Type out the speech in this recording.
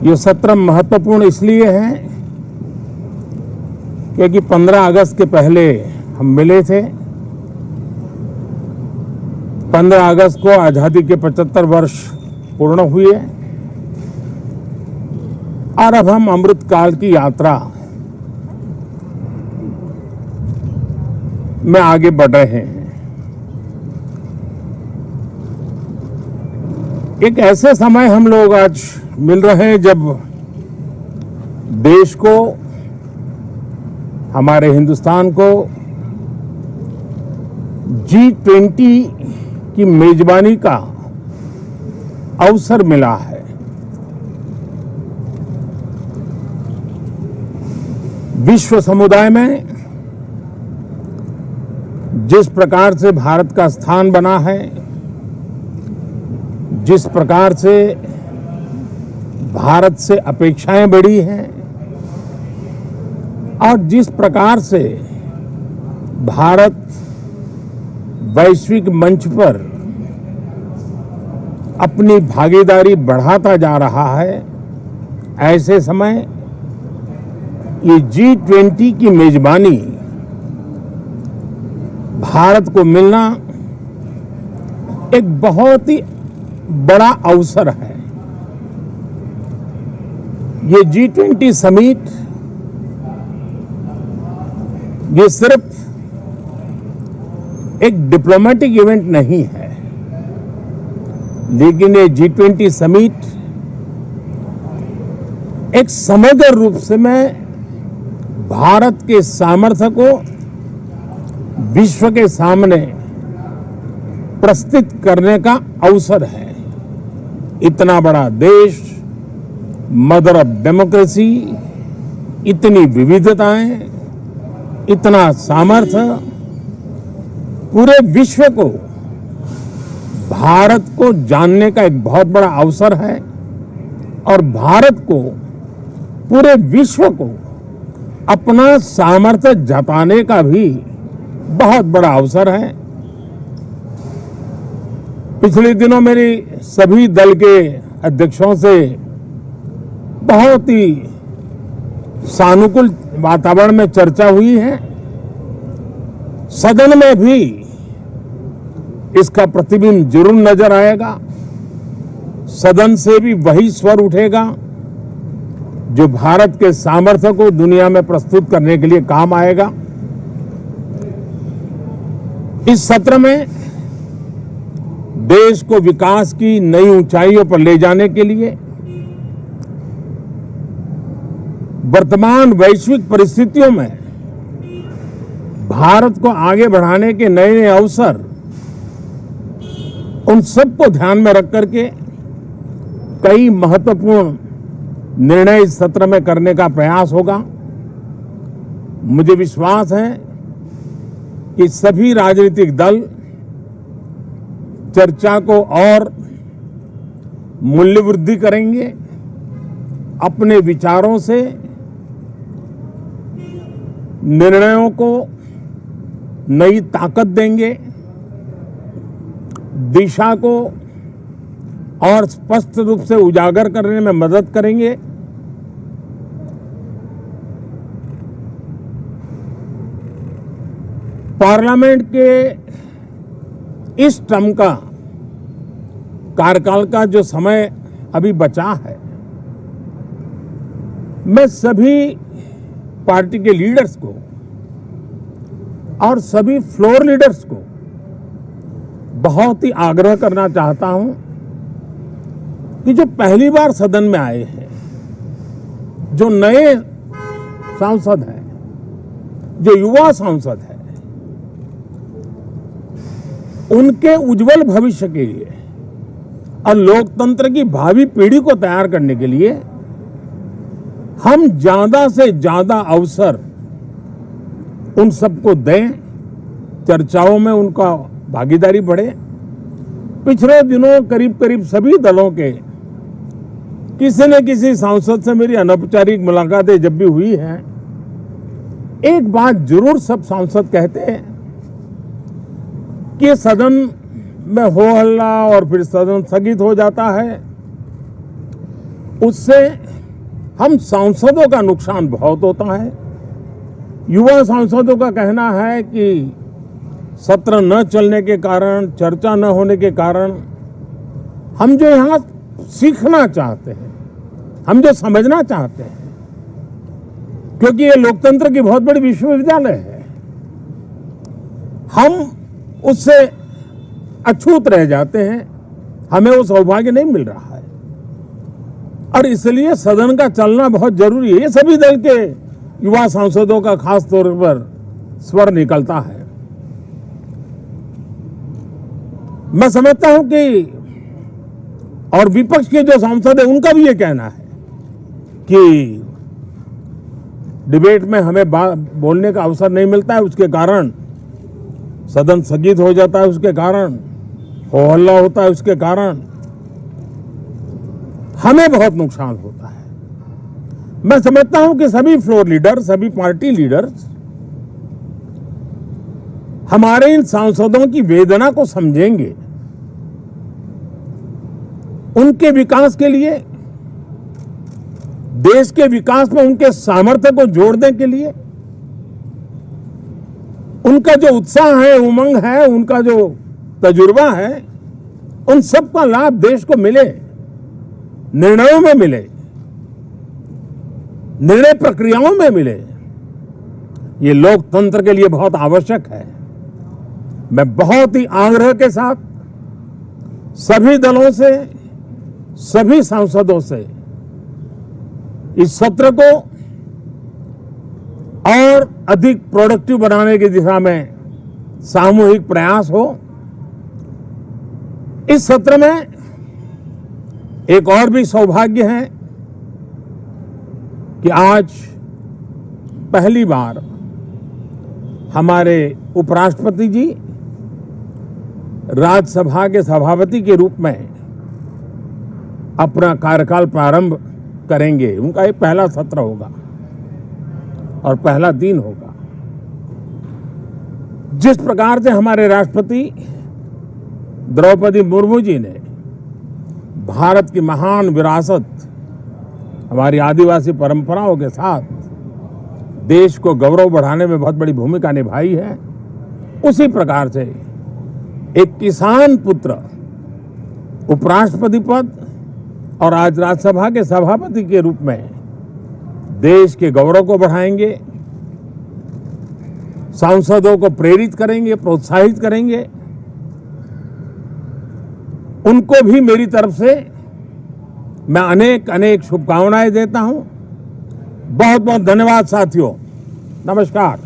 ये सत्र महत्वपूर्ण इसलिए है क्योंकि 15 अगस्त के पहले हम मिले थे। 15 अगस्त को आजादी के 75 वर्ष पूर्ण हुए और अब हम अमृत काल की यात्रा में आगे बढ़ रहे हैं। एक ऐसे समय हम लोग आज मिल रहे हैं जब देश को, हमारे हिंदुस्तान को G20 की मेजबानी का अवसर मिला है। विश्व समुदाय में जिस प्रकार से भारत का स्थान बना है, जिस प्रकार से भारत से अपेक्षाएं बढ़ी हैं और जिस प्रकार से भारत वैश्विक मंच पर अपनी भागीदारी बढ़ाता जा रहा है, ऐसे समय ये G20 की मेजबानी भारत को मिलना एक बहुत ही बड़ा अवसर है। ये G20 समिट ये सिर्फ एक डिप्लोमेटिक इवेंट नहीं है, लेकिन ये G20 समिट एक समग्र रूप से मैं भारत के सामर्थ्य को विश्व के सामने प्रस्तुत करने का अवसर है। इतना बड़ा देश, मदर ऑफ डेमोक्रेसी, इतनी विविधताएं, इतना सामर्थ्य, पूरे विश्व को भारत को जानने का एक बहुत बड़ा अवसर है और भारत को, पूरे विश्व को अपना सामर्थ्य जताने का भी बहुत बड़ा अवसर है। पिछले दिनों मेरी सभी दल के अध्यक्षों से बहुत ही सानुकूल वातावरण में चर्चा हुई है। सदन में भी इसका प्रतिबिंब जरूर नजर आएगा। सदन से भी वही स्वर उठेगा जो भारत के सामर्थ्य को दुनिया में प्रस्तुत करने के लिए काम आएगा। इस सत्र में देश को विकास की नई ऊंचाइयों पर ले जाने के लिए वर्तमान वैश्विक परिस्थितियों में भारत को आगे बढ़ाने के नए नए अवसर, उन सबको ध्यान में रख करके कई महत्वपूर्ण निर्णय इस सत्र में करने का प्रयास होगा। मुझे विश्वास है कि सभी राजनीतिक दल चर्चा को और मूल्य वृद्धि करेंगे, अपने विचारों से निर्णयों को नई ताकत देंगे, दिशा को और स्पष्ट रूप से उजागर करने में मदद करेंगे। पार्लियामेंट के इस टर्म का कार्यकाल का जो समय अभी बचा है, मैं सभी पार्टी के लीडर्स को और सभी फ्लोर लीडर्स को बहुत ही आग्रह करना चाहता हूं कि जो पहली बार सदन में आए हैं, जो नए सांसद हैं, जो युवा सांसद हैं, उनके उज्जवल भविष्य के लिए और लोकतंत्र की भावी पीढ़ी को तैयार करने के लिए हम ज्यादा से ज्यादा अवसर उन सबको दें, चर्चाओं में उनका भागीदारी बढ़े। पिछले दिनों करीब करीब सभी दलों के किसी न किसी सांसद से मेरी अनौपचारिक मुलाकातें जब भी हुई हैं, एक बात जरूर सब सांसद कहते हैं कि सदन में हो हल्ला और फिर सदन स्थगित हो जाता है, उससे हम सांसदों का नुकसान बहुत होता है। युवा सांसदों का कहना है कि सत्र न चलने के कारण, चर्चा न होने के कारण हम जो यहाँ सीखना चाहते हैं, हम जो समझना चाहते हैं, क्योंकि ये लोकतंत्र की बहुत बड़ी विश्वविद्यालय है, हम उससे अछूत रह जाते हैं, हमें वो सौभाग्य नहीं मिल रहा है। और इसलिए सदन का चलना बहुत जरूरी है। ये सभी दल के युवा सांसदों का खास तौर पर स्वर निकलता है। मैं समझता हूं कि और विपक्ष के जो सांसद है उनका भी ये कहना है कि डिबेट में हमें बोलने का अवसर नहीं मिलता है, उसके कारण सदन स्थगित हो जाता है, उसके कारण हो हल्ला होता है, उसके कारण हमें बहुत नुकसान होता है। मैं समझता हूं कि सभी फ्लोर लीडर, सभी पार्टी लीडर्स हमारे इन सांसदों की वेदना को समझेंगे, उनके विकास के लिए, देश के विकास में उनके सामर्थ्य को जोड़ने के लिए, उनका जो उत्साह है, उमंग है, उनका जो तजुर्बा है, उन सब का लाभ देश को मिले, निर्णयों में मिले, निर्णय प्रक्रियाओं में मिले। ये लोकतंत्र के लिए बहुत आवश्यक है। मैं बहुत ही आग्रह के साथ सभी दलों से, सभी सांसदों से इस सत्र को और अधिक प्रोडक्टिव बनाने की दिशा में सामूहिक प्रयास हो। इस सत्र में एक और भी सौभाग्य है कि आज पहली बार हमारे उपराष्ट्रपति जी राज्यसभा के सभापति के रूप में अपना कार्यकाल प्रारंभ करेंगे। उनका ये पहला सत्र होगा और पहला दिन होगा। जिस प्रकार से हमारे राष्ट्रपति द्रौपदी मुर्मू जी ने भारत की महान विरासत, हमारी आदिवासी परंपराओं के साथ देश को गौरव बढ़ाने में बहुत बड़ी भूमिका निभाई है, उसी प्रकार से एक किसान पुत्र उपराष्ट्रपति पद और आज राज्यसभा के सभापति के रूप में देश के गौरव को बढ़ाएंगे, सांसदों को प्रेरित करेंगे, प्रोत्साहित करेंगे। उनको भी मेरी तरफ से मैं अनेक अनेक शुभकामनाएं देता हूं। बहुत बहुत धन्यवाद साथियों। नमस्कार।